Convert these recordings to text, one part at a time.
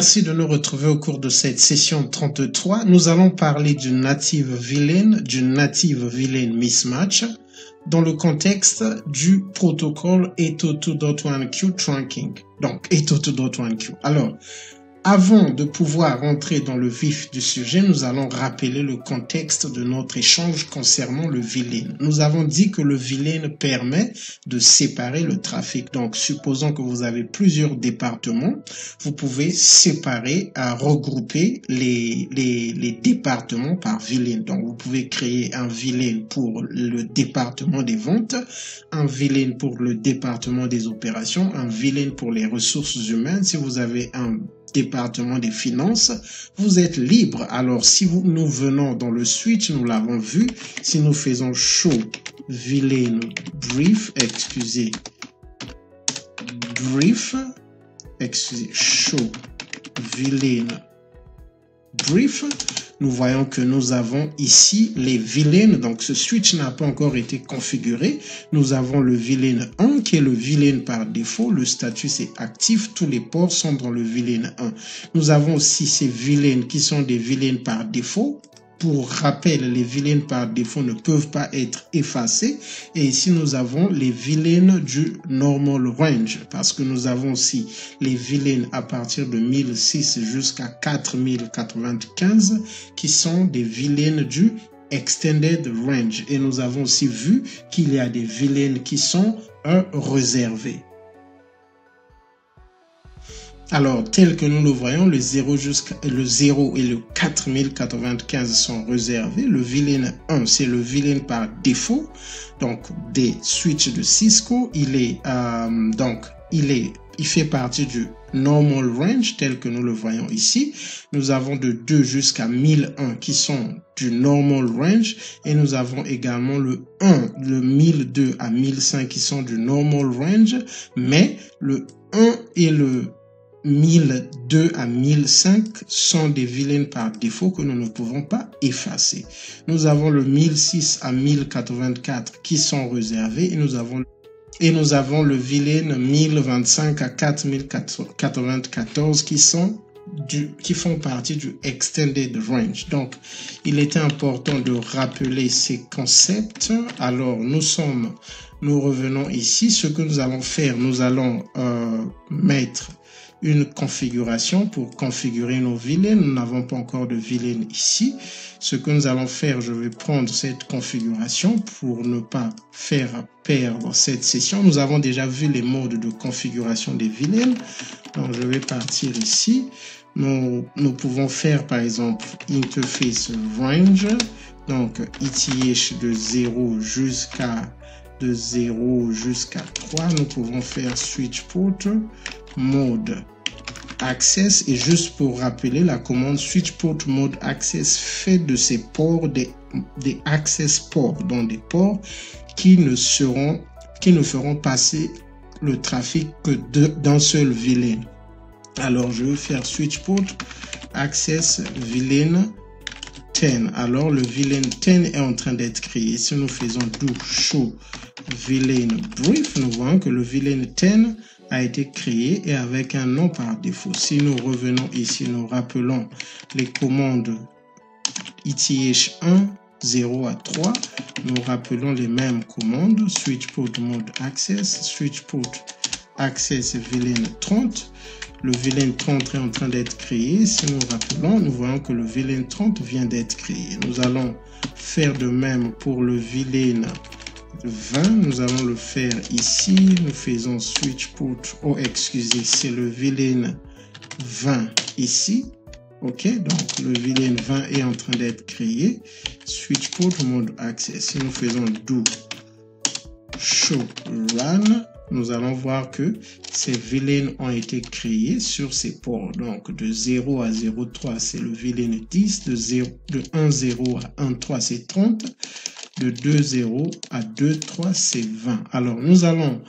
Merci de nous retrouver au cours de cette session 33. Nous allons parler du native villain mismatch dans le contexte du protocole Etho2.1q trunking. Donc, Etho2.1q. Alors, avant de pouvoir entrer dans le vif du sujet, nous allons rappeler le contexte de notre échange concernant le villain. Nous avons dit que le villain permet de séparer le trafic. Donc, supposons que vous avez plusieurs départements, vous pouvez séparer, regrouper les départements par villain. Donc, vous pouvez créer un villain pour le département des ventes, un villain pour le département des opérations, un villain pour les ressources humaines. Si vous avez un département des finances, vous êtes libre. Alors, si nous venons dans le switch, nous l'avons vu, si nous faisons show villain brief, show villain brief, nous voyons que nous avons ici les villains. Donc, ce switch n'a pas encore été configuré. Nous avons le villain 1 qui est le villain par défaut. Le statut, c'est actif. Tous les ports sont dans le villain 1. Nous avons aussi ces villains qui sont des villains par défaut. Pour rappel, les villains par défaut ne peuvent pas être effacés. Et ici, nous avons les villains du normal range parce que nous avons aussi les villains à partir de 1006 jusqu'à 4095 qui sont des villains du extended range. Et nous avons aussi vu qu'il y a des villains qui sont réservés. Alors, tel que nous le voyons, le 0 et le 4095 sont réservés. Le villain 1, c'est le villain par défaut. Donc, des switches de Cisco, il fait partie du normal range tel que nous le voyons ici. Nous avons de 2 jusqu'à 1001 qui sont du normal range et nous avons également le 1002 à 1005 qui sont du normal range, mais le 1 et le 1002 à 1005 sont des villains par défaut que nous ne pouvons pas effacer. Nous avons le 1006 à 1084 qui sont réservés et nous avons le villain 1025 à 4094 qui font partie du extended range. Donc, il était important de rappeler ces concepts. Alors, nous revenons ici. Ce que nous allons faire, nous allons mettre une configuration pour configurer nos villains. Nous n'avons pas encore de villain ici. Ce que nous allons faire, je vais prendre cette configuration pour ne pas faire perdre cette session. Nous avons déjà vu les modes de configuration des villains. Donc, je vais partir ici. Nous pouvons faire, par exemple, interface range. Donc, ETH de 0 jusqu'à 3. Nous pouvons faire switch port mode access et juste pour rappeler la commande switch port mode access fait de ces ports des access ports, donc des ports qui ne feront passer le trafic que d'un seul villain. Alors je vais faire switch port access villain 10. Alors le villain 10 est en train d'être créé. Si nous faisons do show villain brief, nous voyons que le villain 10 a été créé et avec un nom par défaut. Si nous revenons ici, nous rappelons les commandes ETH1, 0 à 3. Nous rappelons les mêmes commandes. Switch port mode access, switch port access villain 30. Le villain 30 est en train d'être créé. Si nous rappelons, nous voyons que le villain 30 vient d'être créé. Nous allons faire de même pour le villain 20, nous allons le faire ici. Nous faisons switch port. Oh, excusez, c'est le villain 20 ici. Ok, donc le villain 20 est en train d'être créé. Switch port mode access. Si nous faisons do show run, nous allons voir que ces villains ont été créés sur ces ports. Donc, de 0 à 0,3, c'est le villain 10. De 1,0 à 1,3, c'est 30. De 2,0 à 2,3, c'est 20. Alors, nous allons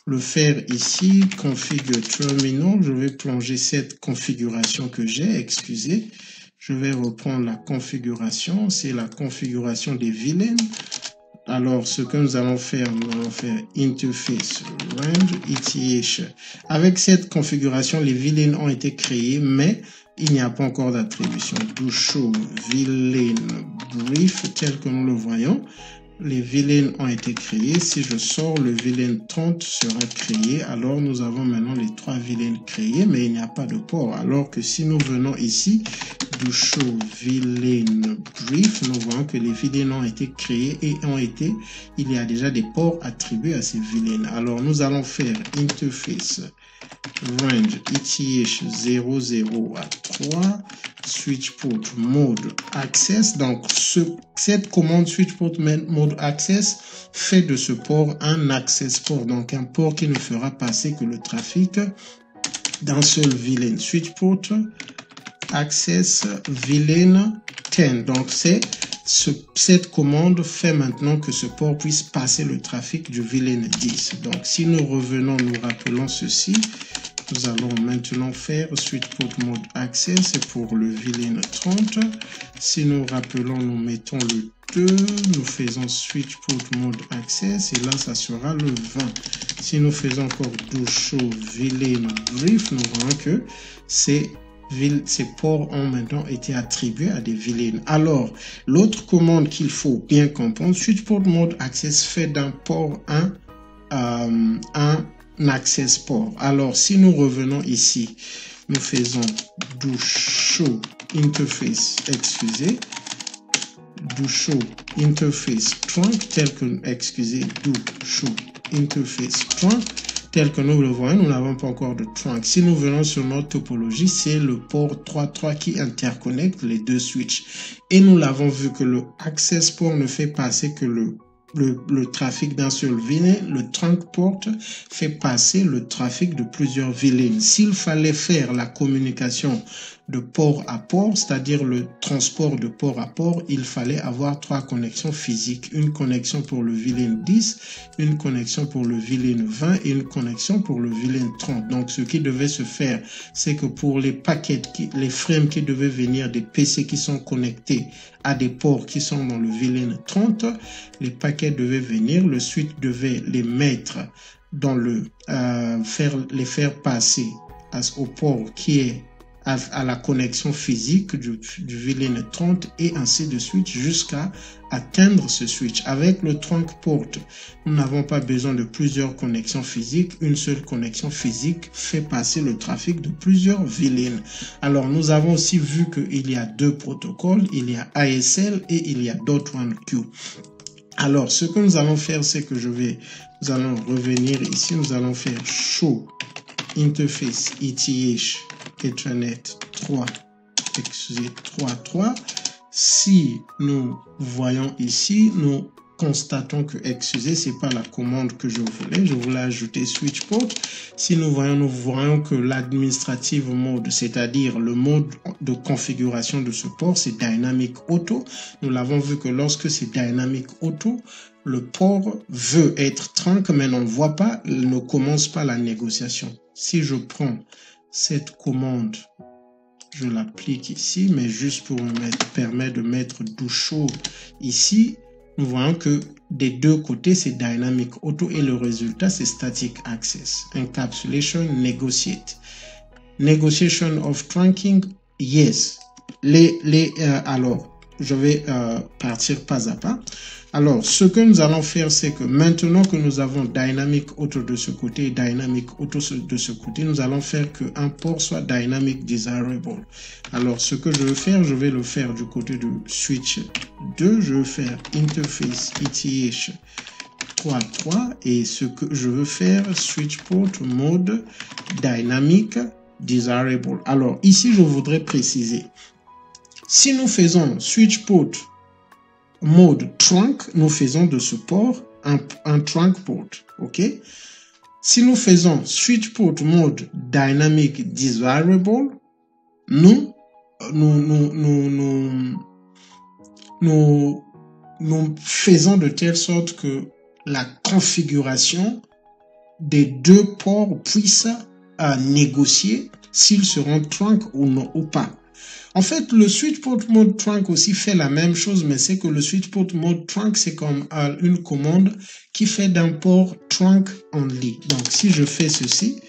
le faire ici. Configure terminal. Je vais plonger cette configuration que j'ai. Excusez. Je vais reprendre la configuration. C'est la configuration des villains. Alors, ce que nous allons faire interface range ETH. Avec cette configuration, les vilains ont été créés, mais il n'y a pas encore d'attribution. Do show villain brief tel que nous le voyons. Les vilains ont été créés. Si je sors, le vilain 30 sera créé. Alors, nous avons maintenant les 3 vilains créés, mais il n'y a pas de port. Alors que si nous venons ici, do show villain brief, nous voyons que les vilains ont été créés et il y a déjà des ports attribués à ces vilains. Alors, nous allons faire interface range ETH 00 à 3 switch port mode access. Donc cette commande switch port mode access fait de ce port un access port, donc un port qui ne fera passer que le trafic d'un seul vilain. Switch port access villain 10. Donc cette commande fait maintenant que ce port puisse passer le trafic du vilain 10. Donc si nous revenons, nous rappelons ceci. Nous allons maintenant faire switch port mode access pour le vilain 30. Si nous rappelons, nous mettons le 2, nous faisons switch port mode access et là ça sera le 20. Si nous faisons encore do show villain brief, nous voyons que ces ports ont maintenant été attribués à des vilains. Alors, l'autre commande qu'il faut bien comprendre, switch port mode access fait d'un port un access port. Alors, si nous revenons ici, nous faisons do show interface, do show interface trunk tel que, do show interface trunk tel que nous le voyons, nous n'avons pas encore de trunk. Si nous venons sur notre topologie, c'est le port 3.3 qui interconnecte les deux switches. Et nous l'avons vu que le access port ne fait passer que le trafic d'un seul vilain. Le trunk port fait passer le trafic de plusieurs vilains. S'il fallait faire la communication de port à port, c'est-à-dire le transport de port à port, il fallait avoir 3 connexions physiques. Une connexion pour le vilain 10, une connexion pour le vilain 20 et une connexion pour le vilain 30. Donc, ce qui devait se faire, c'est que pour les paquets, les frames qui devaient venir des PC qui sont connectés à des ports qui sont dans le vilain 30, les paquets devaient venir, le switch devait les mettre dans les faire passer au port qui est à la connexion physique du vilain 30 et ainsi de suite jusqu'à atteindre ce switch. Avec le trunk port, nous n'avons pas besoin de plusieurs connexions physiques. Une seule connexion physique fait passer le trafic de plusieurs vilains. Alors, nous avons aussi vu qu'il y a 2 protocoles. Il y a ASL et il y a .1Q. Alors, ce que nous allons faire, c'est que nous allons revenir ici. Nous allons faire show interface ETH Ethernet 3.3. Si nous voyons ici, nous constatons que, c'est pas la commande que je voulais ajouter switch port. Si nous voyons que l'administrative mode, c'est-à-dire le mode de configuration de ce port, c'est dynamic auto. Nous l'avons vu que lorsque c'est dynamic auto, le port veut être trunk, mais on ne voit pas, il ne commence pas la négociation. Si je prends cette commande, je l'applique ici, mais juste pour me permettre de mettre do show ici, nous voyons que des deux côtés, c'est dynamic auto et le résultat, c'est static access. Encapsulation, negotiate. Negotiation of trunking, yes. Alors, je vais partir pas à pas. Alors, ce que nous allons faire, c'est que maintenant que nous avons dynamic auto de ce côté et dynamic auto de ce côté, nous allons faire qu'un port soit dynamic desirable. Alors, ce que je vais faire, je vais le faire du côté du switch 2. Je vais faire interface ETH 3.3 et ce que je veux faire, switch port mode dynamic desirable. Alors, ici, je voudrais préciser. Si nous faisons switch port mode trunk, nous faisons de ce port un trunk port, ok? Si nous faisons switch port mode dynamic desirable, nous faisons de telle sorte que la configuration des deux ports puisse négocier s'ils seront trunk ou non ou pas. En fait, le switch port mode trunk aussi fait la même chose, mais c'est que le switch port mode trunk, c'est comme une commande qui fait d'un port trunk only. Donc, si je fais ceci,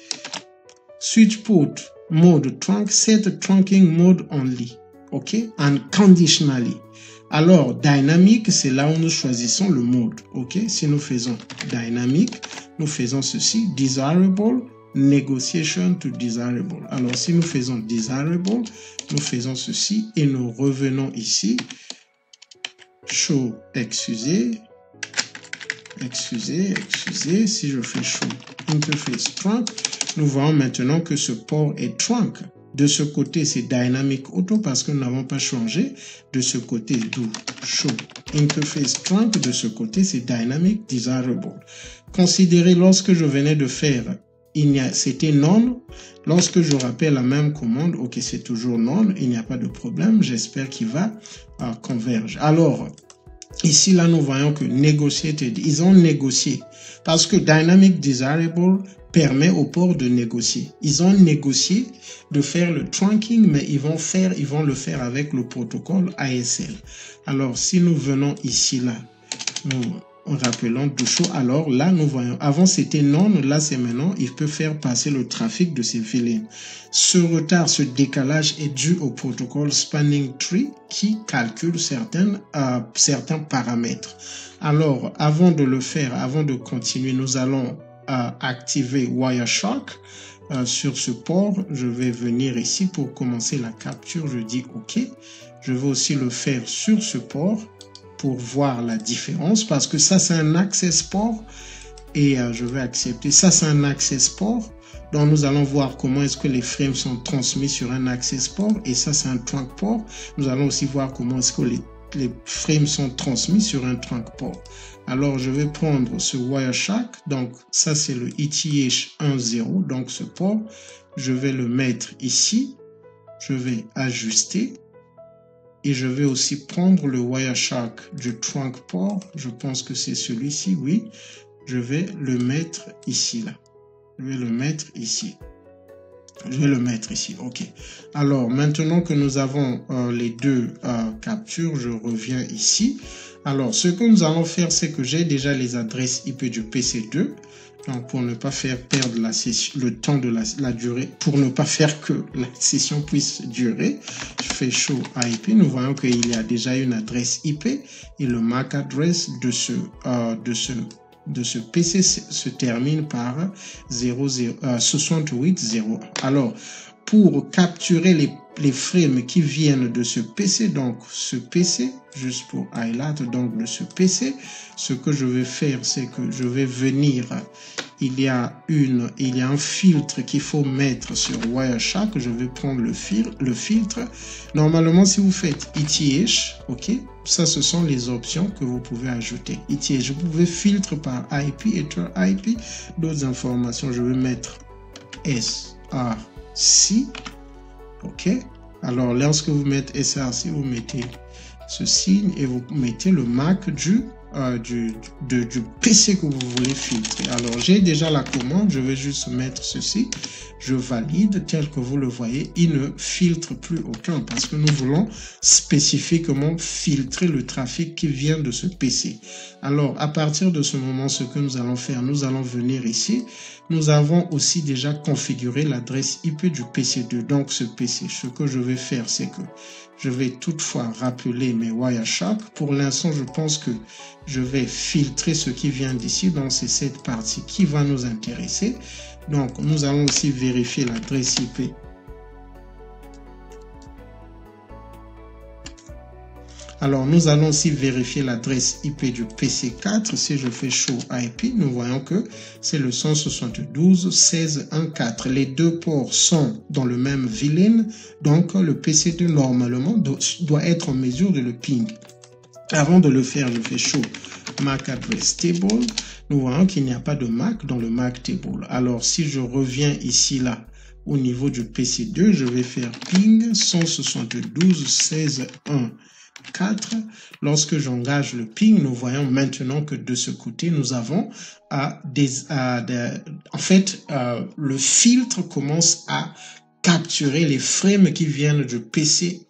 switch port mode trunk, set trunking mode only. OK? And conditionally. Alors, dynamic, c'est là où nous choisissons le mode. OK? Si nous faisons dynamic, nous faisons ceci, desirable, negotiation to desirable. Alors, si nous faisons desirable, nous faisons ceci et nous revenons ici. Show, excusez. Si je fais show interface trunk, nous voyons maintenant que ce port est trunk. De ce côté, c'est dynamic auto parce que nous n'avons pas changé. De ce côté, d'où show interface trunk. De ce côté, c'est dynamic desirable. Considérez lorsque je venais de faire, c'était non. Lorsque je rappelle la même commande, ok, c'est toujours non. Il n'y a pas de problème. J'espère qu'il va converger. Alors, ici, là, nous voyons que negotiated, ils ont négocié parce que dynamic desirable permet au port de négocier. Ils ont négocié de faire le trunking, mais ils vont le faire avec le protocole ASL. Alors, si nous venons ici, là, nous rappelons du show, alors là, nous voyons, avant c'était non, là c'est maintenant, il peut faire passer le trafic de ces vilains. Ce retard, ce décalage est dû au protocole Spanning Tree qui calcule certains paramètres. Alors, avant de le faire, avant de continuer, nous allons activer Wireshark sur ce port. Je vais venir ici pour commencer la capture. Je dis OK. Je vais aussi le faire sur ce port pour voir la différence parce que ça, c'est un access port et je vais accepter. Ça, c'est un access port. Donc, nous allons voir comment est-ce que les frames sont transmis sur un access port et ça, c'est un trunk port. Nous allons aussi voir comment est-ce que les frames sont transmis sur un trunk port. Alors, je vais prendre ce Wireshark. Donc, ça, c'est le ETH 1.0. Donc, ce port, je vais le mettre ici. Je vais ajuster. Et je vais aussi prendre le Wireshark du trunk port. Je pense que c'est celui-ci, oui. Je vais le mettre ici, là. Je vais le mettre ici. OK. Alors, maintenant que nous avons les deux captures, je reviens ici. Alors, ce que nous allons faire, c'est que j'ai déjà les adresses IP du PC2. Donc, pour ne pas faire perdre la session, le temps de la durée, pour ne pas faire que la session puisse durer, je fais show IP. Nous voyons qu'il y a déjà une adresse IP et le MAC address de ce PC se termine par 6801. Alors, pour capturer les frames qui viennent de ce PC, donc ce PC, juste pour highlight donc de ce PC, ce que je vais faire, c'est que je vais venir, il y a un filtre qu'il faut mettre sur Wireshark. Je vais prendre le filtre. Normalement, si vous faites ETH, ok, ça, ce sont les options que vous pouvez ajouter. ETH, vous pouvez filtre par IP, Ether IP, d'autres informations. Je vais mettre SRC, ok. Alors, lorsque vous mettez SRC, vous mettez ce signe et vous mettez le MAC du PC que vous voulez filtrer. Alors, j'ai déjà la commande, je vais juste mettre ceci, je valide, tel que vous le voyez, il ne filtre plus aucun parce que nous voulons spécifiquement filtrer le trafic qui vient de ce PC. Alors, à partir de ce moment, ce que nous allons faire, nous allons venir ici. Nous avons aussi déjà configuré l'adresse IP du PC2. Donc, ce PC, ce que je vais faire, c'est que je vais toutefois rappeler mes Wireshark. Pour l'instant, je pense que je vais filtrer ce qui vient d'ici. Donc, c'est cette partie qui va nous intéresser. Donc, nous allons aussi vérifier l'adresse IP. Alors, nous allons aussi vérifier l'adresse IP du PC4. Si je fais show IP, nous voyons que c'est le 172.16.1.4. Les deux ports sont dans le même VLAN. Donc, le PC2, normalement, doit être en mesure de le ping. Avant de le faire, je fais show MAC address table. Nous voyons qu'il n'y a pas de MAC dans le MAC table. Alors, si je reviens ici, là, au niveau du PC2, je vais faire ping 172.16.1.4. Lorsque j'engage le ping, nous voyons maintenant que de ce côté, nous avons le filtre commence à capturer les frames qui viennent du PC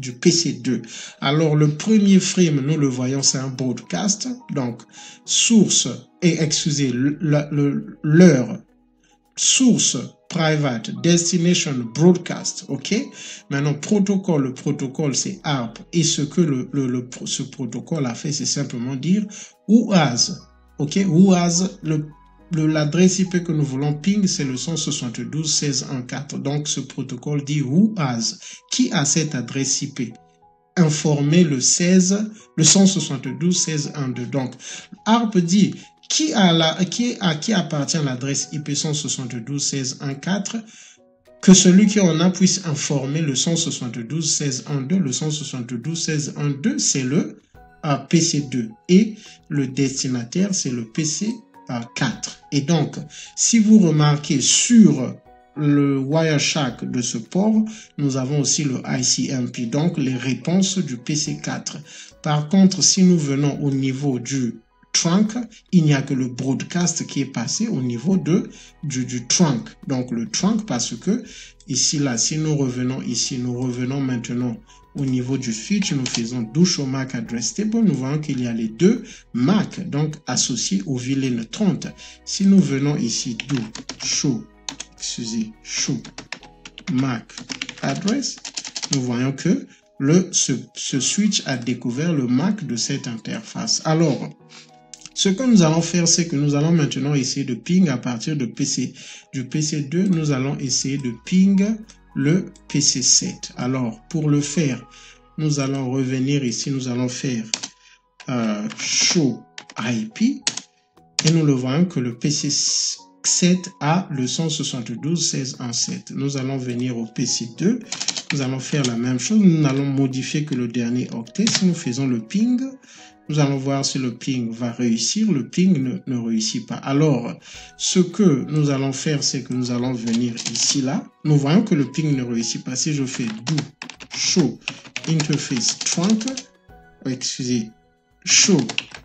PC2. Alors, le premier frame, nous le voyons, c'est un broadcast. Donc, source, et excusez, l'heure, source, private, destination, broadcast, ok? Maintenant, protocole, le protocole, c'est ARP. Et ce que ce protocole a fait, c'est simplement dire who has, ok? Who has, l'adresse IP que nous voulons ping, c'est le 172.16.1.4. Donc, ce protocole dit who has, qui a cette adresse IP? Informer le 172.16.1.2. Donc, ARP dit qui appartient à l'adresse IP 172.16.1.4, que celui qui en a puisse informer le 172.16.1.2. Le 172.16.1.2, c'est le PC2 et le destinataire, c'est le PC4. Et donc, si vous remarquez sur le Wireshark de ce port, nous avons aussi le ICMP, donc les réponses du PC4. Par contre, si nous venons au niveau du trunk, il n'y a que le broadcast qui est passé au niveau du trunk. Donc le trunk, parce que ici, là, si nous revenons ici, nous revenons maintenant au niveau du switch, nous faisons do show MAC address table, nous voyons qu'il y a les deux MAC, donc associés au VLAN 30. Si nous venons ici, do show, show MAC address, nous voyons que ce switch a découvert le MAC de cette interface. Alors, ce que nous allons faire, c'est que nous allons maintenant essayer de ping à partir du PC2, nous allons essayer de ping le PC7. Alors, pour le faire, nous allons revenir ici, nous allons faire show IP et nous le voyons que le PC7 a le 172.16.1.7. Nous allons venir au PC2, nous allons faire la même chose, nous allons modifier que le dernier octet. Si nous faisons le ping, nous allons voir si le ping va réussir. Le ping ne réussit pas. Alors, ce que nous allons faire, c'est que nous allons venir ici, là. Nous voyons que le ping ne réussit pas. Si je fais do show interface trunk, excusez, show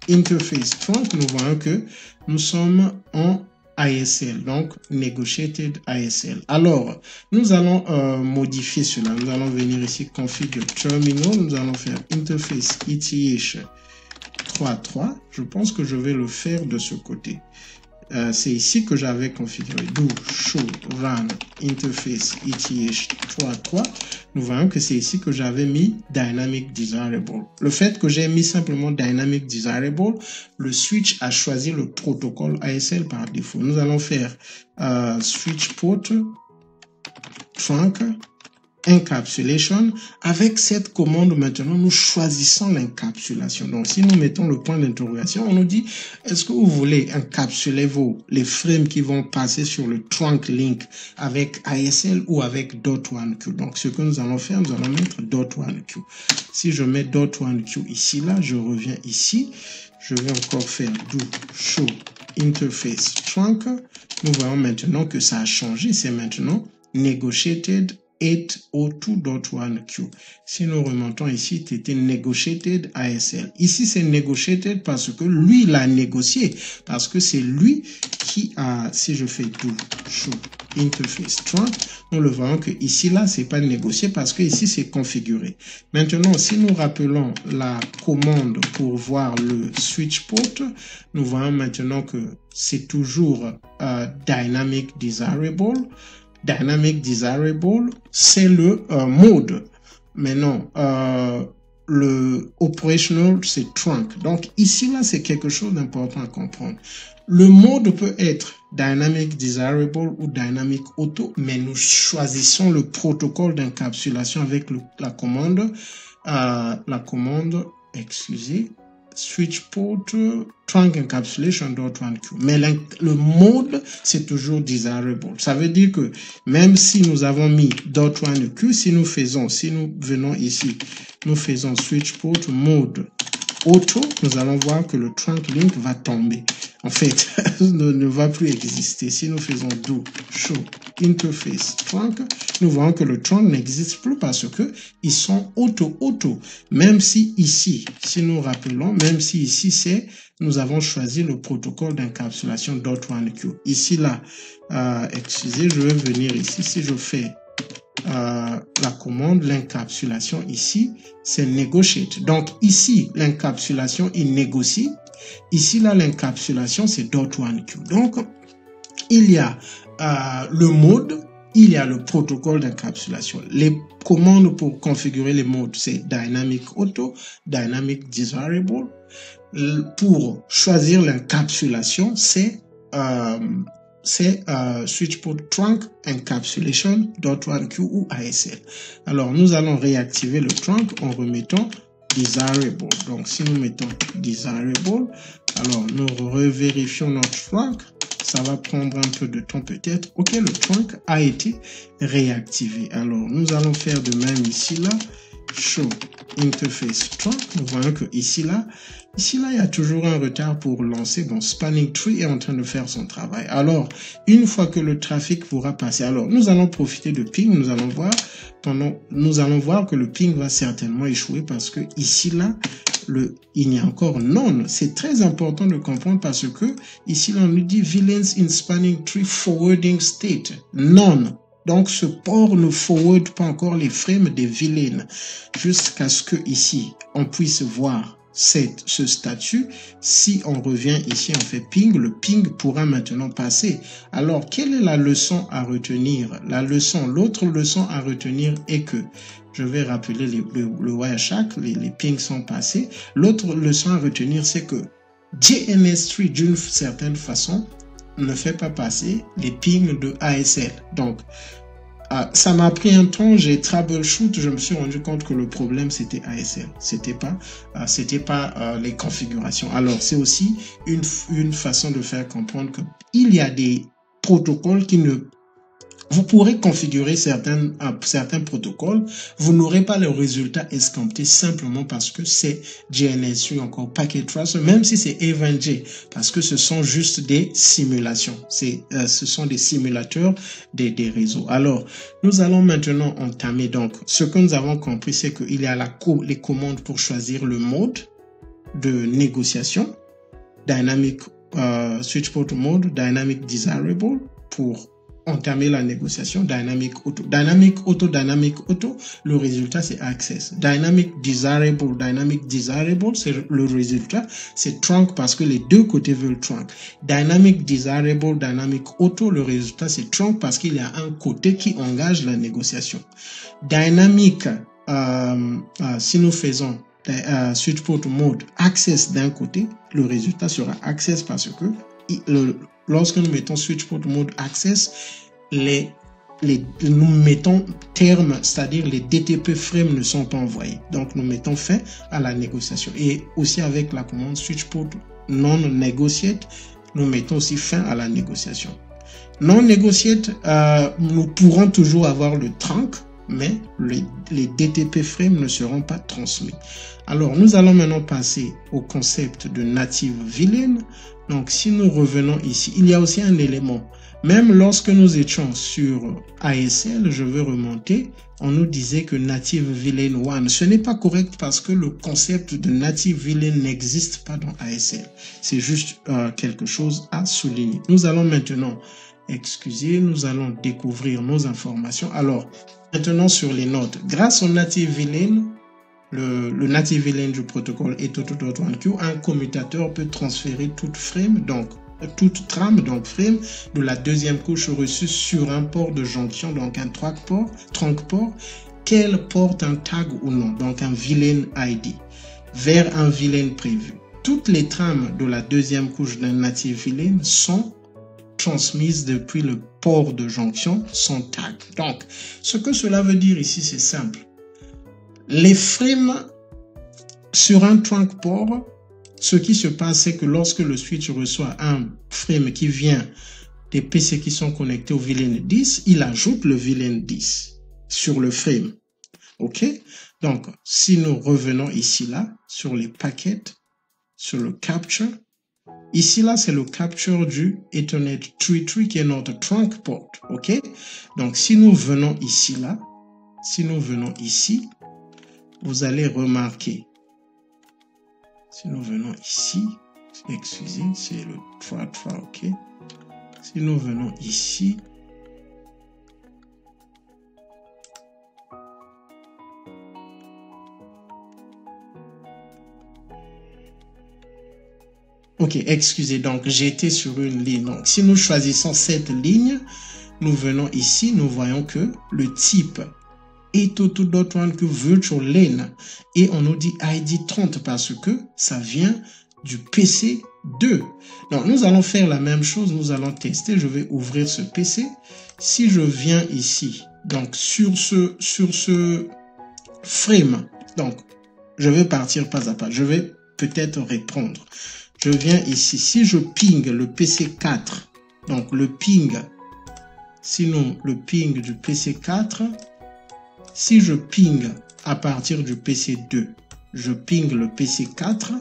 interface trunk, nous voyons que nous sommes en ASL, donc Negotiated ASL. Alors, nous allons modifier cela. Nous allons venir ici, configure terminal. Nous allons faire interface ETH 3.3. Je pense que je vais le faire de ce côté. C'est ici que j'avais configuré do show run interface ETH 3.3. Nous voyons que c'est ici que j'avais mis dynamic desirable. Le fait que j'ai mis simplement dynamic desirable, le switch a choisi le protocole ASL par défaut. Nous allons faire switch port trunk encapsulation. Avec cette commande, maintenant, nous choisissons l'encapsulation. Donc, si nous mettons le point d'interrogation, on nous dit, est-ce que vous voulez encapsuler les frames qui vont passer sur le trunk link avec ASL ou avec .1Q? Donc, ce que nous allons faire, nous allons mettre .1Q. Si je mets .1Q ici, là, je reviens ici. Je vais encore faire do show interface trunk. Nous voyons maintenant que ça a changé. C'est maintenant negotiated 802.1Q. Si nous remontons ici, c'était negotiated ASL. Ici, c'est negotiated parce que lui, il a négocié. Parce que c'est lui qui a, si je fais do show interface trunk, nous le voyons que ici, là, c'est pas négocié parce que ici, c'est configuré. Maintenant, si nous rappelons la commande pour voir le switch port, nous voyons maintenant que c'est toujours dynamic desirable. Dynamic desirable, c'est le mode. Maintenant, le operational, c'est trunk. Donc ici, là, c'est quelque chose d'important à comprendre. Le mode peut être dynamic desirable ou dynamic auto, mais nous choisissons le protocole d'encapsulation avec la commande, excusez, switch port trunk encapsulation.1Q. Mais le mode, c'est toujours desirable. Ça veut dire que même si nous avons mis .1Q, si nous venons ici, nous faisons switch port mode auto, nous allons voir que le trunk link va tomber. En fait, ne va plus exister. Si nous faisons do show interface trunk, nous voyons que le trunk n'existe plus parce que ils sont auto. Même si ici, si nous rappelons, même si ici nous avons choisi le protocole d'encapsulation .1Q. Ici là, excusez, je vais venir ici. Si je fais la commande, l'encapsulation ici, c'est negotiate. Donc ici, l'encapsulation, il négocie. Ici, là, l'encapsulation, c'est .1Q. Donc, il y a le mode, il y a le protocole d'encapsulation. Les commandes pour configurer les modes, c'est Dynamic Auto, Dynamic Desirable. Pour choisir l'encapsulation, c'est switchport trunk encapsulation .1Q ou ASL. Alors, nous allons réactiver le trunk en remettant desirable. Donc, si nous mettons desirable, alors nous revérifions notre trunk. Ça va prendre un peu de temps peut-être. OK, le trunk a été réactivé. Alors, nous allons faire de même ici, là. Show interface trunk. Nous voyons que ici, là, il y a toujours un retard pour lancer. Bon, Spanning Tree est en train de faire son travail. Alors, une fois que le trafic pourra passer, alors, nous allons profiter de ping. Nous allons voir que le ping va certainement échouer parce que ici, là, il y a encore none. C'est très important de comprendre parce que ici, là, on nous dit villains in Spanning Tree forwarding state. None. Donc, ce port ne forward pas encore les frames des villains jusqu'à ce que ici, on puisse voir ce statut. Si on revient ici, on fait ping, le ping pourra maintenant passer. Alors, quelle est la leçon à retenir? L'autre leçon à retenir est que, je vais rappeler le Wireshark, les pings sont passés. L'autre leçon à retenir, c'est que JNS3, d'une certaine façon, ne fait pas passer les pings de ASL. Donc, ça m'a pris un temps, j'ai troubleshoot, je me suis rendu compte que le problème c'était ASL, c'était pas les configurations. Alors, c'est aussi une façon de faire comprendre que il y a des protocoles qui ne... Vous pourrez configurer certains protocoles, vous n'aurez pas le résultat escompté simplement parce que c'est JNS ou encore Packet Tracer, même si c'est A20J, parce que ce sont juste des simulations. Ce sont des simulateurs des réseaux. Alors, nous allons maintenant entamer. Donc, ce que nous avons compris, c'est qu'il y a les commandes pour choisir le mode de négociation, Dynamic Switchport Mode, Dynamic Desirable pour entamer la négociation, Dynamic Auto. Dynamic Auto, le résultat c'est Access. Dynamic Desirable, c'est le résultat, c'est Trunk parce que les deux côtés veulent Trunk. Dynamic Desirable, Dynamic Auto, le résultat c'est Trunk parce qu'il y a un côté qui engage la négociation. Dynamic, si nous faisons Switchport Mode Access d'un côté, le résultat sera Access parce que lorsque nous mettons Switchport Mode Access, nous mettons terme, c'est-à-dire les DTP frames ne sont pas envoyés. Donc, nous mettons fin à la négociation. Et aussi avec la commande Switchport Non Negotiate, nous mettons aussi fin à la négociation. Non Negotiate, nous pourrons toujours avoir le trunk, mais les DTP frames ne seront pas transmis. Alors, nous allons maintenant passer au concept de native villain. Donc, si nous revenons ici, il y a aussi un élément. Même lorsque nous étions sur ASL, je veux remonter, on nous disait que native villain 1. Ce n'est pas correct parce que le concept de native villain n'existe pas dans ASL. C'est juste quelque chose à souligner. Nous allons maintenant, nous allons découvrir nos informations. Alors, maintenant sur les notes, grâce au native villain, le native villain du protocole Auto.1Q, un commutateur peut transférer toute frame, donc toute trame, donc frame, de la deuxième couche reçue sur un port de jonction, donc un trunk port, qu'elle porte un tag ou non, donc un villain ID, vers un villain prévu. Toutes les trames de la deuxième couche d'un native villain sont transmises depuis le port de jonction sans tag. Donc, ce que cela veut dire ici, c'est simple. Les frames sur un trunk port, ce qui se passe, c'est que lorsque le switch reçoit un frame qui vient des PC qui sont connectés au villain 10, il ajoute le villain 10 sur le frame. OK? Donc, si nous revenons ici, là, sur les paquets, sur le capture, ici, là, c'est le capture du Ethernet 33 qui est notre trunk port. OK? Donc, si nous venons ici, là, vous allez remarquer, si nous venons ici, excusez, c'est le 3, OK. Si nous venons ici, Ok, excusez, donc j'étais sur une ligne. Donc si nous choisissons cette ligne, nous venons ici, nous voyons que le type AtoTo.1 que virtual lane et on nous dit ID 30 parce que ça vient du PC 2. Donc nous allons faire la même chose, nous allons tester. Je vais ouvrir ce PC. Si je viens ici, donc sur ce frame, donc je vais partir pas à pas. Je vais peut-être répondre. Je viens ici. Si je ping le PC 4, donc le ping, sinon le ping du PC 4, si je ping à partir du PC 2, je ping le PC 4,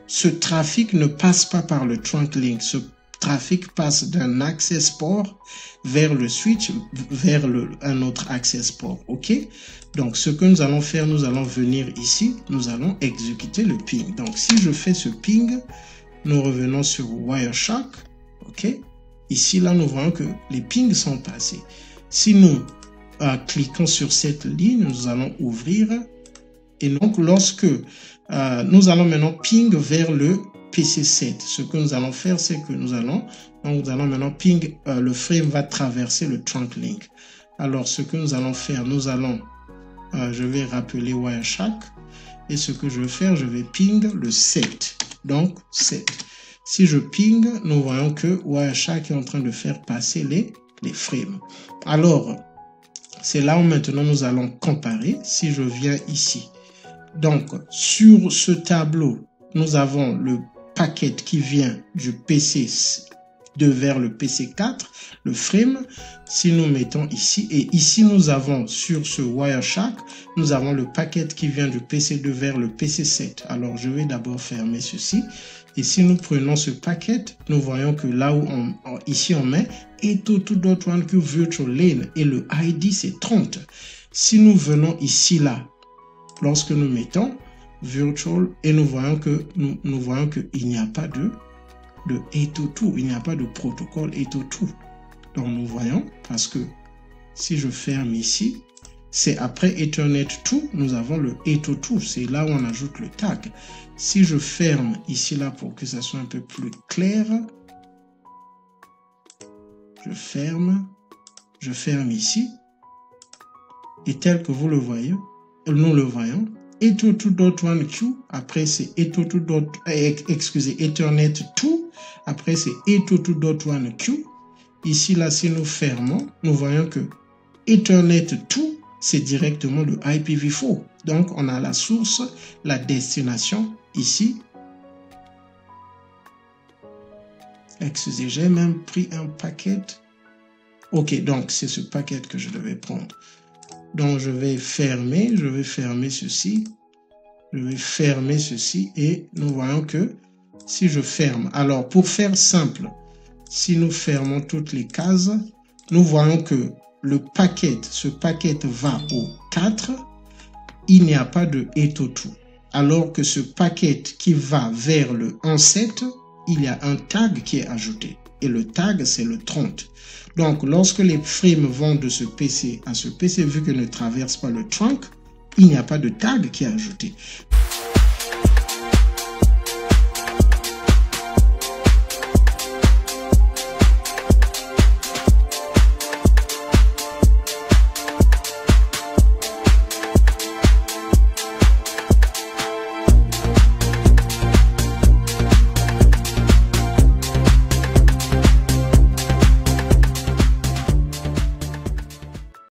ce trafic ne passe pas par le trunk link. Ce trafic passe d'un access port vers le switch, vers un autre access port. OK? Donc, ce que nous allons faire, nous allons venir ici, nous allons exécuter le ping. Donc, si je fais ce ping, nous revenons sur Wireshark. OK? Ici, là, nous voyons que les pings sont passés. Si nous cliquons sur cette ligne, nous allons ouvrir. Et donc, lorsque nous allons maintenant ping vers le PC7. Ce que nous allons faire, c'est que nous allons maintenant ping, le frame va traverser le trunk link. Alors, ce que nous allons faire, nous allons, je vais rappeler Wireshark. Et ce que je vais faire, je vais ping le 7. Donc, 7. Si je ping, nous voyons que Wireshark est en train de faire passer les frames. Alors, c'est là où maintenant nous allons comparer. Si je viens ici, donc sur ce tableau, nous avons le paquet qui vient du PC 2 vers le PC 4, le frame. Si nous mettons ici, et ici nous avons sur ce Wireshark, nous avons le paquet qui vient du PC 2 vers le PC 7. Alors je vais d'abord fermer ceci. Et si nous prenons ce paquet, nous voyons que là où ici on met AtoTo.1 que virtual lane et le ID c'est 30. Si nous venons ici là, lorsque nous mettons virtual et nous voyons que il n'y a pas de AtoTo, il n'y a pas de protocole AtoTo. Donc nous voyons, parce que si je ferme ici, c'est après Ethernet 2, nous avons le AtoTo, c'est là où on ajoute le tag. Si je ferme ici là pour que ça soit un peu plus clair, je ferme ici, et tel que vous le voyez, nous le voyons, AtoTo.1Q, après c'est Ethernet 2, après c'est AtoTo.1Q. Ici là, si nous fermons, nous voyons que Ethernet 2, c'est directement le IPv4. Donc, on a la source, la destination ici. Excusez, j'ai même pris un paquet. Ok, donc c'est ce paquet que je devais prendre. Donc, je vais fermer ceci. Je vais fermer ceci et nous voyons que si je ferme, alors pour faire simple, si nous fermons toutes les cases, nous voyons que ce paquet va au 4, il n'y a pas de AtoTo. Alors que ce paquet qui va vers le 1.7, il y a un tag qui est ajouté. Et le tag, c'est le 30. Donc, lorsque les frames vont de ce PC à ce PC, vu qu'ils ne traversent pas le trunk, il n'y a pas de tag qui est ajouté.